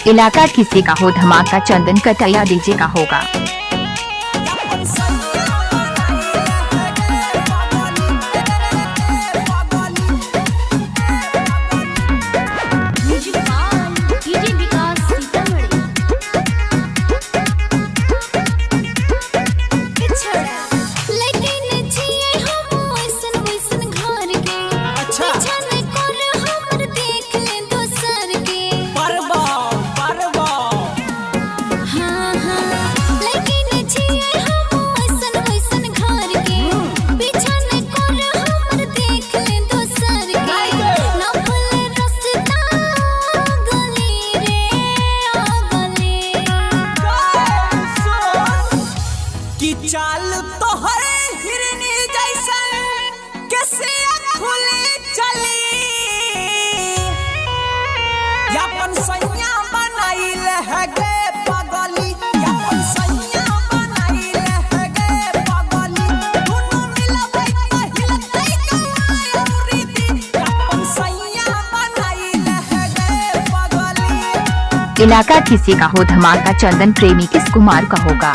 इलाका किसी का हो धमाका, चंदन कटैया डीजे का होगा। चाल तो है हिरनी जैसन कैसे खुली चली, यापन सैया बनाइल है गे पगली, यापन सैया बनाइल है गे पगली, दोनों मिलबै पहिलतै कमाई रीति, यापन सैया बनाइल है गे पगली। इलाका किसी का हो धमाका, चंदन प्रेमी किस कुमार का होगा।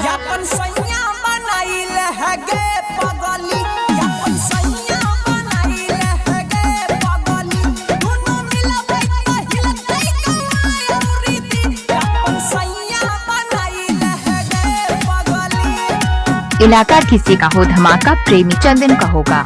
यापन सैया बनाइल है गे पगली, यापन सैया बनाइल है गे पगली, दोनों मिलबै पहिलतै कमाई रीति, यापन सैया बनाइल है गे पगली। इलाका किसी का हो धमाका, प्रेमी चंदन का होगा।